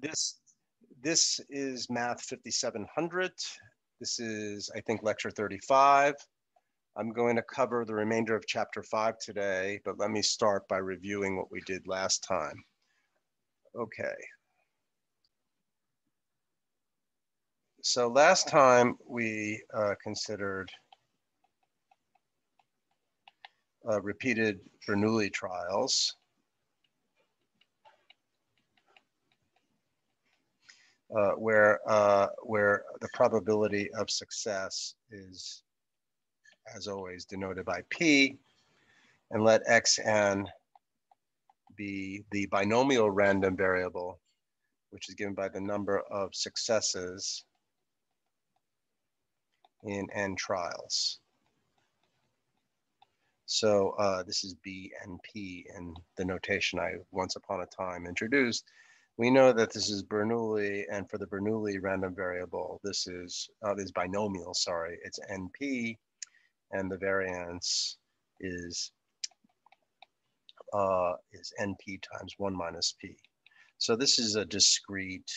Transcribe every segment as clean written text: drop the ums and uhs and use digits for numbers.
This is Math 5700. This is, I think, lecture 35. I'm going to cover the remainder of chapter 5 today, but let me start by reviewing what we did last time. Okay. So last time we considered repeated Bernoulli trials. Where the probability of success is, as always, denoted by P, and let Xn be the binomial random variable, which is given by the number of successes in n trials. So this is B and P in the notation I once upon a time introduced. We know that this is Bernoulli, and for the Bernoulli random variable, this is binomial, sorry, it's NP, and the variance is NP times 1 minus P. So this is a discrete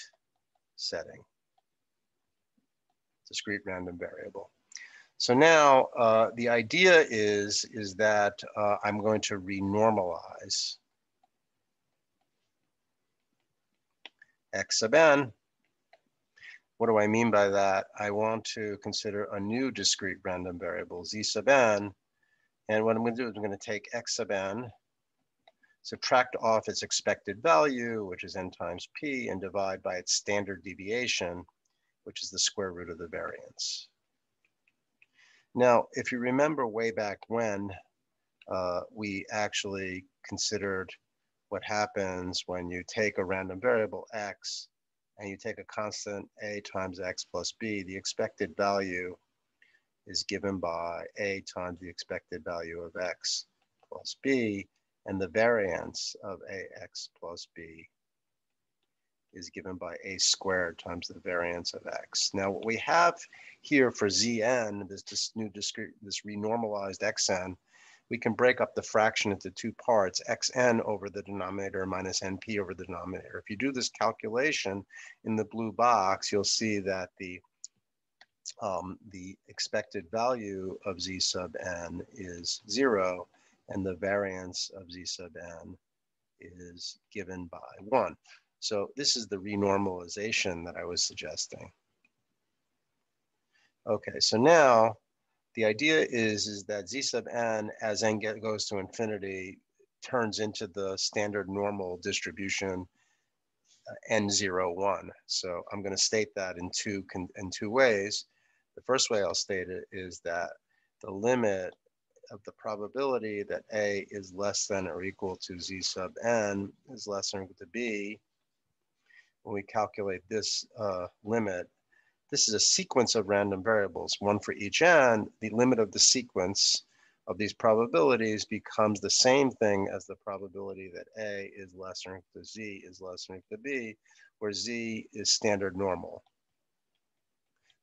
setting, discrete random variable. So now the idea is that I'm going to renormalize X sub n. What do I mean by that? I want to consider a new discrete random variable, Z sub n. And what I'm going to do is I'm going to take X sub n, subtract off its expected value, which is n times P, and divide by its standard deviation, which is the square root of the variance. Now, if you remember way back when, we actually considered what happens when you take a random variable X and you take a constant A times X plus B, the expected value is given by A times the expected value of X plus B, and the variance of AX plus B is given by A squared times the variance of X. Now what we have here for Zn, this new discrete, this renormalized Xn, we can break up the fraction into two parts, Xn over the denominator minus Np over the denominator. If you do this calculation in the blue box, you'll see that the expected value of Z sub n is 0, and the variance of Z sub n is given by 1. So this is the renormalization that I was suggesting. Okay, so now the idea is that Z sub n, as n goes to infinity, turns into the standard normal distribution n0, 1. So I'm going to state that in two ways. The first way I'll state it is that the limit of the probability that A is less than or equal to Z sub n is less than or equal to B. When we calculate this limit, this is a sequence of random variables, one for each n. The limit of the sequence of these probabilities becomes the same thing as the probability that A is less than or equal to Z is less than or equal to B, where Z is standard normal.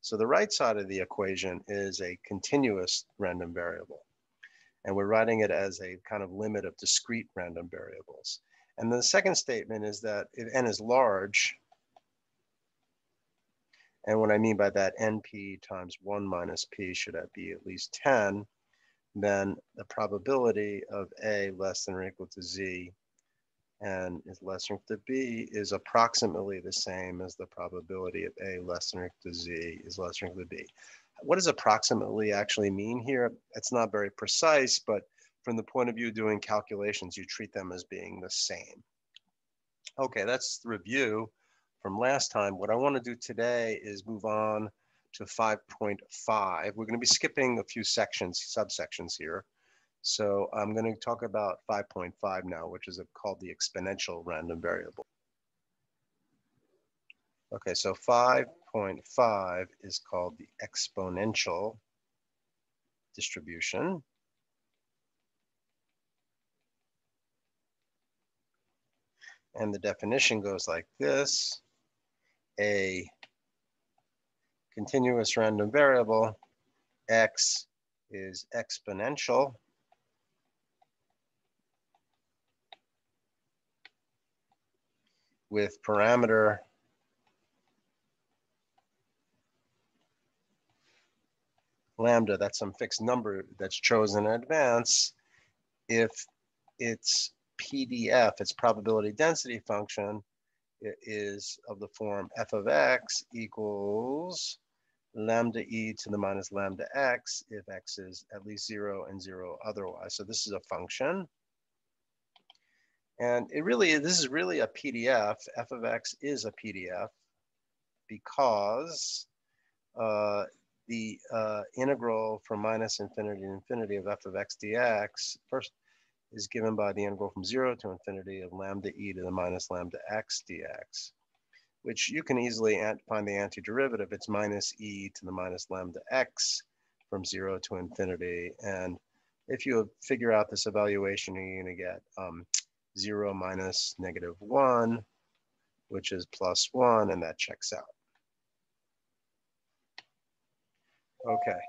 So the right side of the equation is a continuous random variable, and we're writing it as a kind of limit of discrete random variables. And then the second statement is that if n is large, and what I mean by that, np times 1 minus p should be at least 10, then the probability of A less than or equal to Z and is less than or equal to B is approximately the same as the probability of A less than or equal to Z is less than or equal to B. What does approximately actually mean here? It's not very precise, but from the point of view of doing calculations, you treat them as being the same. Okay, that's the review from last time. What I want to do today is move on to 5.5. We're going to be skipping a few sections, subsections here. So I'm going to talk about 5.5 now, which is called the exponential random variable. Okay, so 5.5 is called the exponential distribution. And the definition goes like this: a continuous random variable, x is exponential, with parameter lambda, that's some fixed number that's chosen in advance, if its PDF, its probability density function, is of the form f of x equals lambda e to the minus lambda x if x is at least 0 and 0 otherwise. So this is a function. And this is really a PDF. F of x is a PDF because the integral from minus infinity to infinity of f of x dx first is given by the integral from 0 to infinity of lambda e to the minus lambda x dx, which you can easily find the antiderivative. It's minus e to the minus lambda x from 0 to infinity. And if you figure out this evaluation, you're going to get 0 minus -1, which is +1, and that checks out. Okay.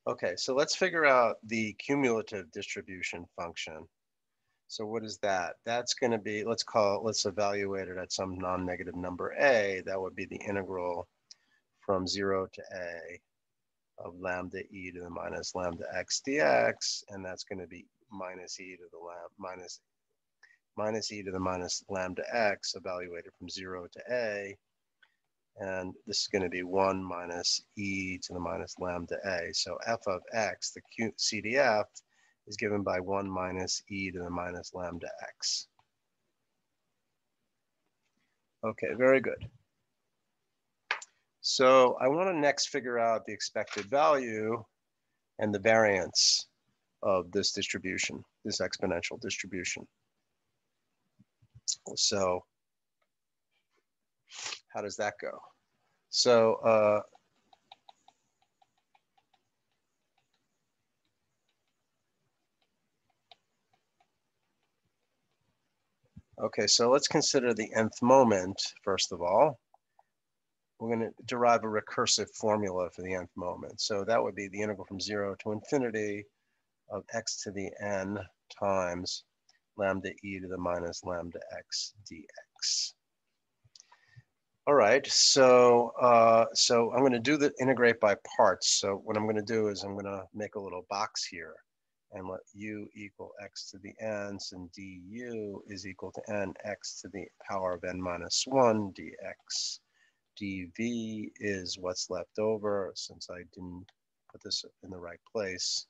Okay, so let's figure out the cumulative distribution function. So what is that? That's going to be, let's evaluate it at some non-negative number a. That would be the integral from 0 to a of lambda e to the minus lambda x dx, and that's going to be minus e to the minus lambda x evaluated from 0 to a. And this is going to be 1 minus e to the minus lambda a. So f of x, the CDF, is given by 1 minus e to the minus lambda x. Okay, very good. So I want to next figure out the expected value and the variance of this distribution, this exponential distribution. So how does that go? So okay, so let's consider the nth moment, first of all. We're going to derive a recursive formula for the nth moment. So that would be the integral from 0 to infinity of x to the n times lambda e to the minus lambda x dx. All right, so I'm going to do the integrate by parts. So what I'm going to do is I'm going to make a little box here and let u equal x to the n's, and du is equal to nx to the power of n minus 1 dx. dv is what's left over. Since I didn't put this in the right place,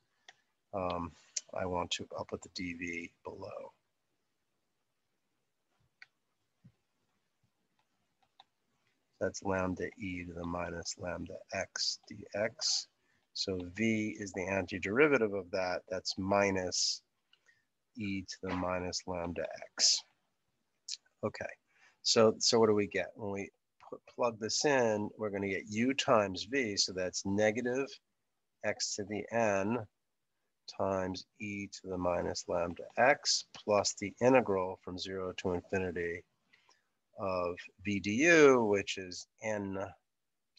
I'll put the dv below. That's lambda e to the minus lambda x dx. So v is the antiderivative of that. That's minus e to the minus lambda x. Okay, so what do we get? When we plug this in, we're going to get u times v, so that's negative x to the n times e to the minus lambda x plus the integral from 0 to infinity of v du, which is n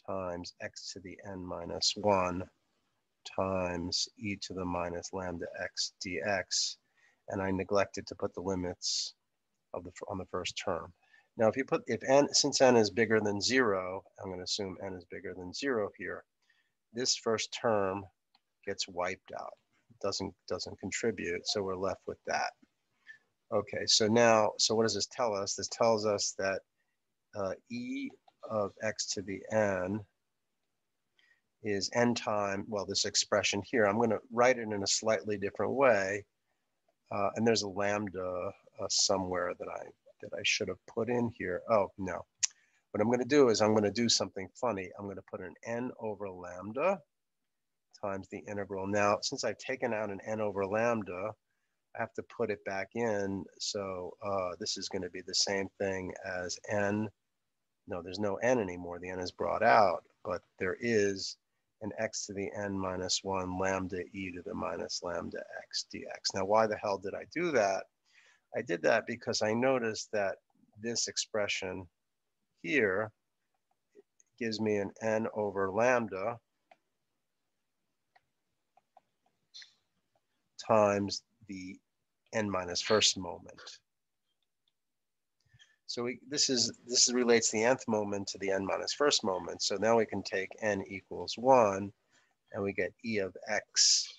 times x to the n minus 1 times e to the minus lambda x dx. And I neglected to put the limits of on the first term. Now, since n is bigger than 0, I'm going to assume n is bigger than 0 here. This first term gets wiped out. It doesn't contribute, so we're left with that. Okay, so what does this tell us? This tells us that e of x to the n is n time, well, this expression here, I'm going to write it in a slightly different way. And there's a lambda somewhere that I should have put in here. Oh, no. What I'm going to do is I'm going to do something funny. I'm going to put an n over lambda times the integral. Now, since I've taken out an n over lambda, I have to put it back in. So this is going to be the same thing as n. No, there's no n anymore. The n is brought out, but there is an x to the n minus 1 lambda e to the minus lambda x dx. Now, why the hell did I do that? I did that because I noticed that this expression here gives me an n over lambda times the n minus first moment. So this relates the nth moment to the n minus first moment. So now we can take n equals 1, and we get e of x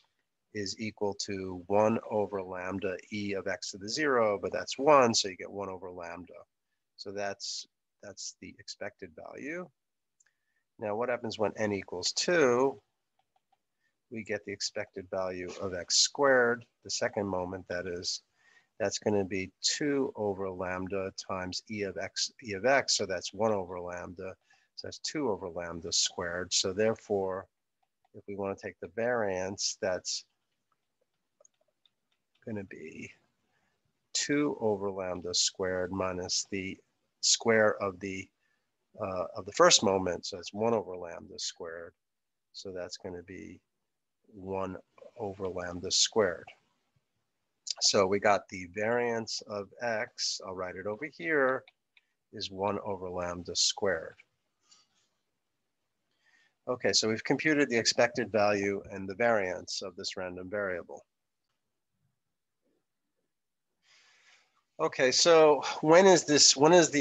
is equal to 1 over lambda e of x to the 0, but that's 1, so you get 1 over lambda. So that's the expected value. Now what happens when n equals 2? We get the expected value of x squared, the second moment that is. That's going to be 2 over lambda times e of x, so that's 1 over lambda. So that's 2 over lambda squared. So therefore, if we want to take the variance, that's going to be 2 over lambda squared minus the square of the first moment. So it's 1 over lambda squared. So that's going to be 1 over lambda squared. So we got the variance of x, I'll write it over here, is 1 over lambda squared. Okay, so we've computed the expected value and the variance of this random variable. Okay, so when is the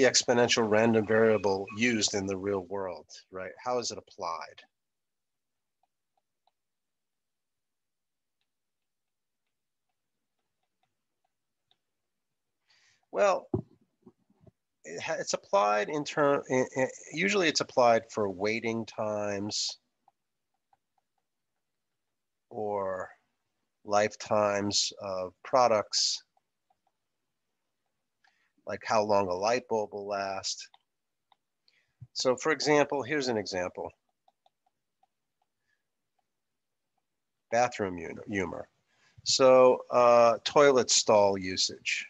exponential random variable used in the real world, right? How is it applied? Well, it's applied usually it's applied for waiting times or lifetimes of products, like how long a light bulb will last. So for example, here's an example. Bathroom humor. So toilet stall usage.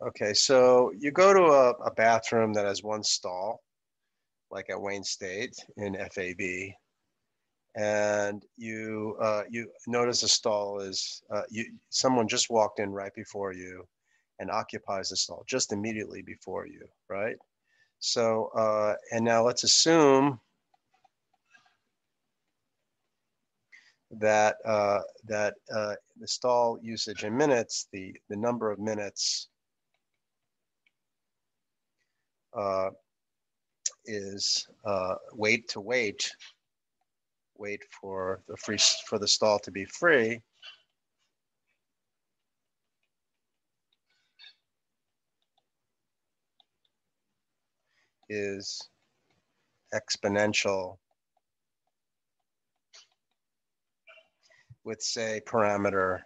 Okay, so you go to a bathroom that has one stall, like at Wayne State in FAB, and you notice the stall is, someone just walked in right before you and occupies the stall just immediately before you, right? So, and now let's assume that the stall usage in minutes, the number of minutes is wait for the stall to be free, is exponential with, say, parameter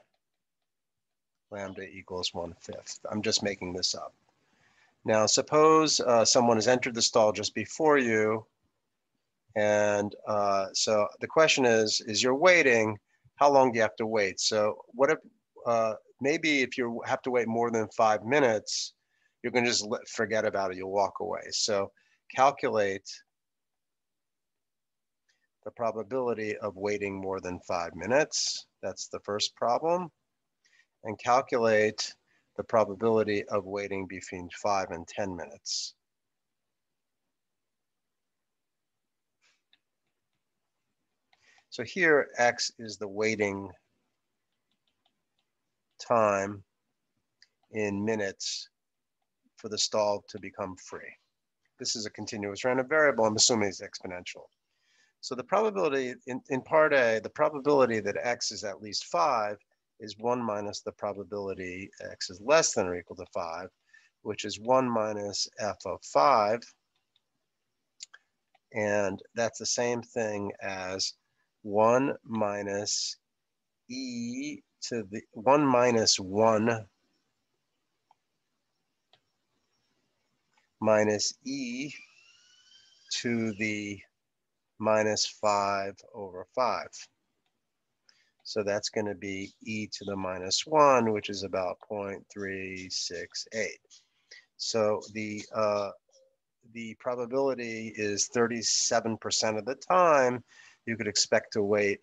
lambda equals 1/5. I'm just making this up. Now, suppose someone has entered the stall just before you, and so the question is you're waiting, how long do you have to wait? So what if, maybe if you have to wait more than 5 minutes, you're going to just forget about it, you'll walk away. So calculate the probability of waiting more than 5 minutes. That's the first problem. And calculate the probability of waiting between 5 and 10 minutes. So here, X is the waiting time in minutes for the stall to become free. This is a continuous random variable. I'm assuming it's exponential. So the probability in part A, the probability that X is at least 5 is 1 minus the probability X is less than or equal to 5, which is 1 minus F of 5. And that's the same thing as 1 minus e to the 1 minus 1 minus e to the minus 5 over 5. So that's going to be e to the minus 1, which is about 0.368. So the probability is 37% of the time you could expect to wait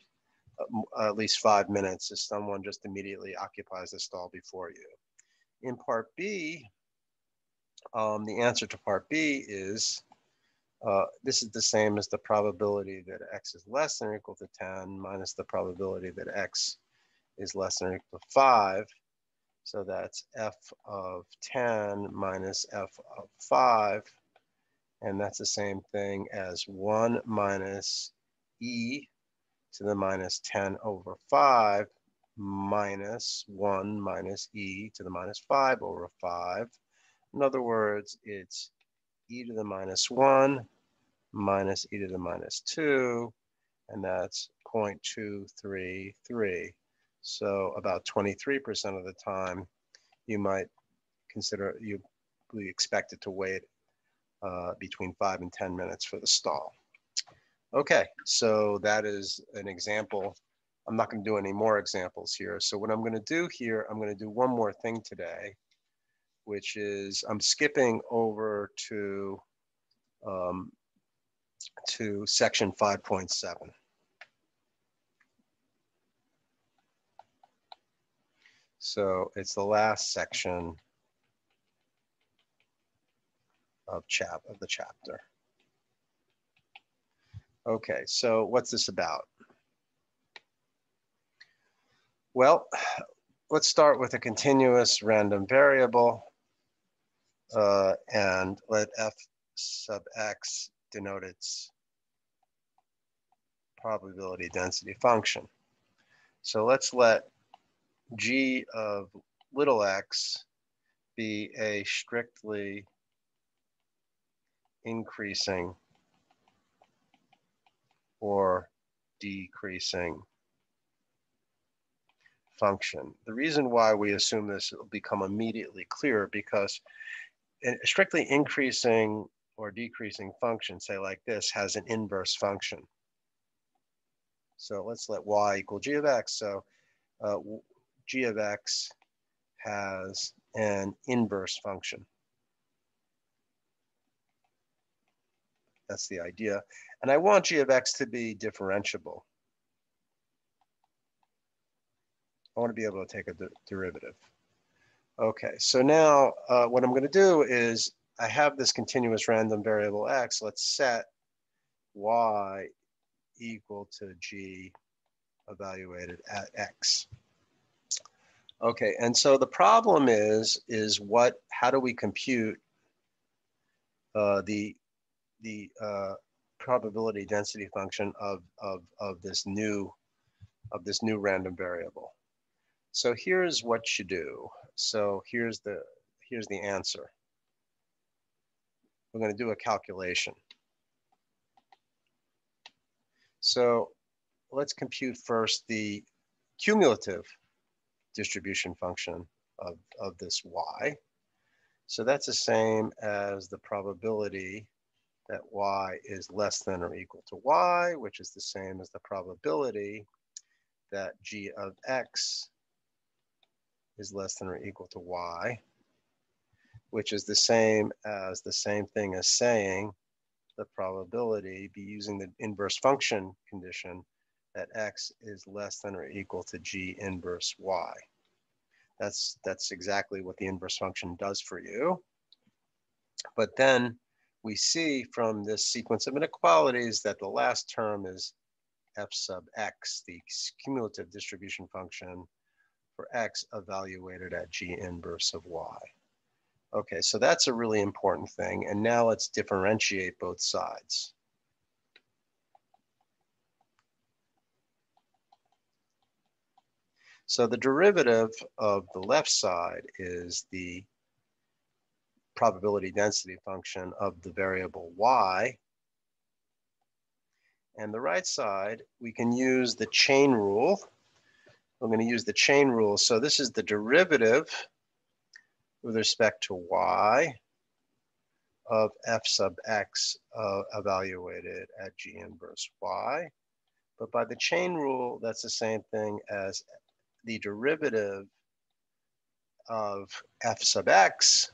at least 5 minutes if someone just immediately occupies the stall before you. In part B, the answer to part B is, this is the same as the probability that X is less than or equal to 10 minus the probability that X is less than or equal to 5. So that's f of 10 minus f of 5. And that's the same thing as 1 minus e to the minus 10 over 5 minus 1 minus e to the minus 5 over 5. In other words, it's e to the minus 1 minus e to the minus 2, and that's 0.233. So about 23% of the time, you might consider, you expect it to wait between 5 and 10 minutes for the stall. Okay, so that is an example. I'm not going to do any more examples here. So what I'm going to do here, I'm going to do one more thing today, which is I'm skipping over to section 5.7. So it's the last section of the chapter. Okay, so what's this about? Well, let's start with a continuous random variable and let f sub x denote its probability density function. So let's let g of little x be a strictly increasing or decreasing function. The reason why we assume this will become immediately clear because a strictly increasing or decreasing function, say like this, has an inverse function. So let's let y equal g of x. So g of x has an inverse function. That's the idea. And I want g of x to be differentiable. I want to be able to take a derivative. Okay, so now what I'm going to do is I have this continuous random variable x. Let's set y equal to g evaluated at x. Okay, and so the problem is how do we compute the probability density function of this new random variable? So here's what you do. So here's the answer. We're going to do a calculation. So let's compute first the cumulative distribution function of this y. So that's the same as the probability that y is less than or equal to y, which is the same as the probability that g of x is less than or equal to y, which is the same thing as saying the probability, be using the inverse function condition, that x is less than or equal to g inverse y. That's exactly what the inverse function does for you. But then we see from this sequence of inequalities that the last term is f sub x, the cumulative distribution function for x evaluated at g inverse of y. Okay, so that's a really important thing. And now let's differentiate both sides. So the derivative of the left side is the probability density function of the variable y. And the right side, we can use the chain rule. We're going to use the chain rule. So this is the derivative with respect to y of f sub x evaluated at g inverse y. But by the chain rule, that's the same thing as the derivative of f sub x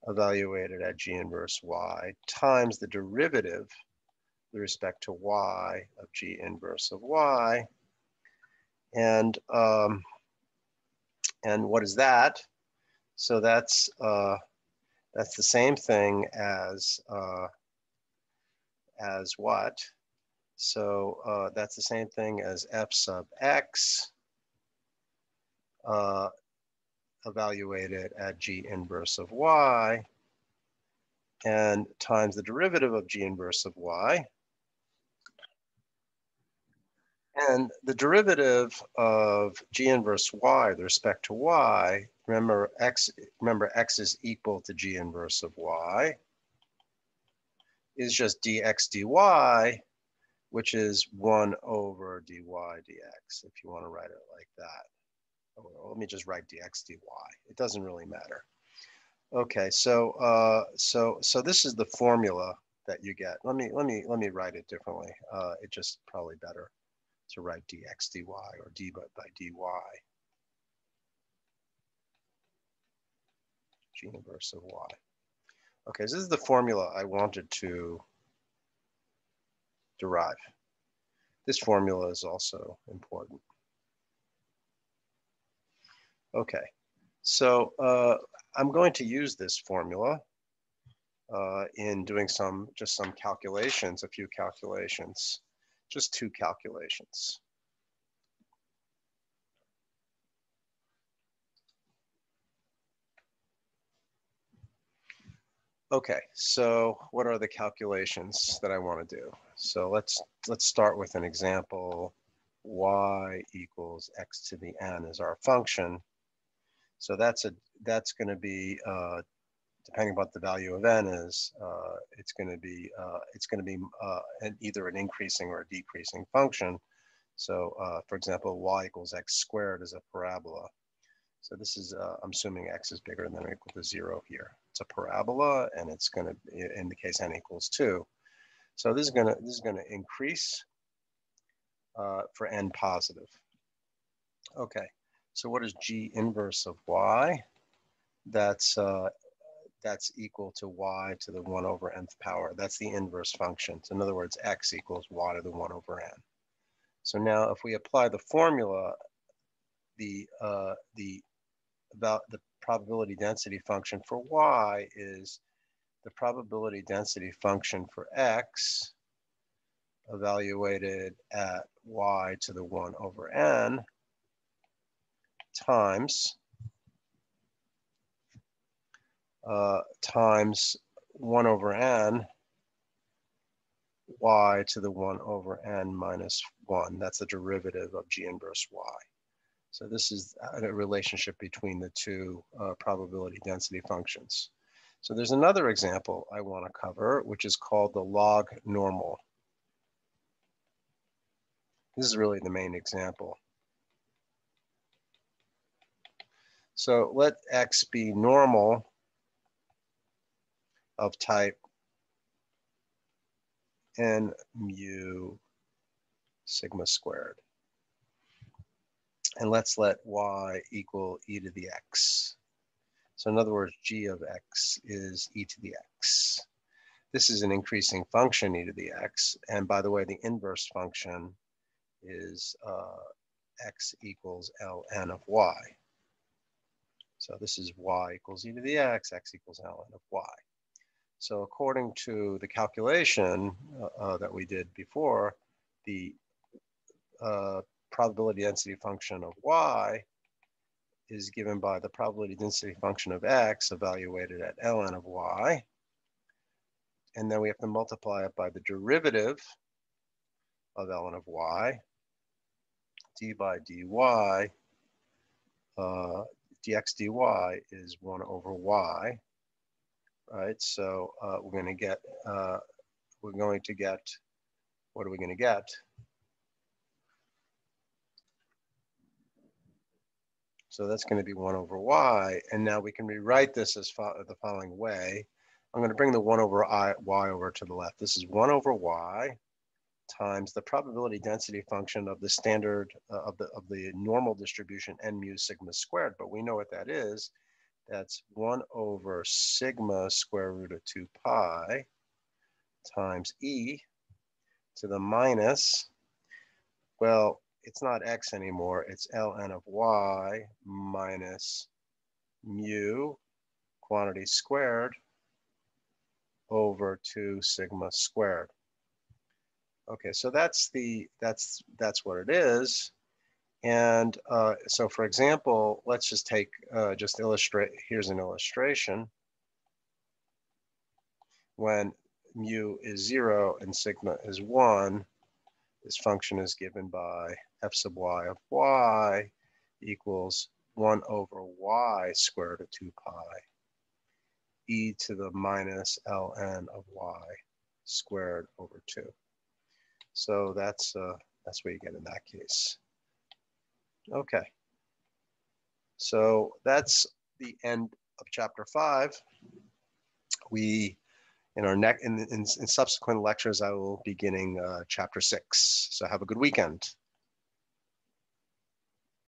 evaluated at g inverse y times the derivative with respect to y of g inverse of y. And what is that? So that's the same thing as what? So that's the same thing as f sub x evaluated at G inverse of Y, and times the derivative of G inverse of Y. And the derivative of G inverse Y with respect to Y, remember X is equal to G inverse of Y, is just dx dy, which is 1 over dy dx, if you want to write it like that. Or let me just write dx dy. It doesn't really matter. Okay, so this is the formula that you get. Let me write it differently. It's just probably better to write dx dy or d by dy. G inverse of y. Okay, so this is the formula I wanted to derive. This formula is also important. Okay, so I'm going to use this formula in doing just some calculations, a few calculations, just 2 calculations. Okay, so what are the calculations that I want to do? So let's start with an example. Y equals x to the n is our function. So that's going to be depending on what the value of n is, it's going to be either an increasing or a decreasing function. So for example, y equals x squared is a parabola. So this is, I'm assuming x is bigger than or equal to 0 here. It's a parabola, and it's going to, in the case n equals 2. So this is going to increase for n positive. Okay, so what is g inverse of y? That's equal to y to the 1 over nth power. That's the inverse function. So in other words, x equals y to the 1 over n. So now if we apply the formula, about the probability density function for y is the probability density function for x evaluated at y to the 1 over n times 1 over n y to the 1 over n minus 1. That's the derivative of g inverse y. So this is a relationship between the 2 probability density functions. So there's another example I want to cover, which is called the log normal. This is really the main example. So let x be normal of type n mu sigma squared. And let's let y equal e to the x. So in other words, g of x is e to the x. This is an increasing function, e to the x. And by the way, the inverse function is x equals ln of y. So this is y equals e to the x equals ln of y. So according to the calculation that we did before, the probability density function of y is given by the probability density function of x evaluated at ln of y. And then we have to multiply it by the derivative of ln of y, d by dy, dx dy is 1 over y, right? So we're going to get, what are we going to get? So that's going to be 1 over y. And now we can rewrite this as the following way. I'm going to bring the 1 over y over to the left. This is 1 over y times the probability density function of the standard of the normal distribution n mu sigma squared. But we know what that is. That's 1 over sigma square root of 2 pi times e to the minus, well, it's not x anymore, it's ln of y minus mu quantity squared over 2 sigma squared. Okay, so that's what it is. And so for example, let's just take, just illustrate, here's an illustration. When mu is 0 and sigma is 1, this function is given by f sub y of y equals 1 over y squared of 2 pi e to the minus ln of y squared over 2. So that's what you get in that case. Okay. So that's the end of chapter 5. We, in subsequent lectures, I will be beginning chapter 6. So have a good weekend.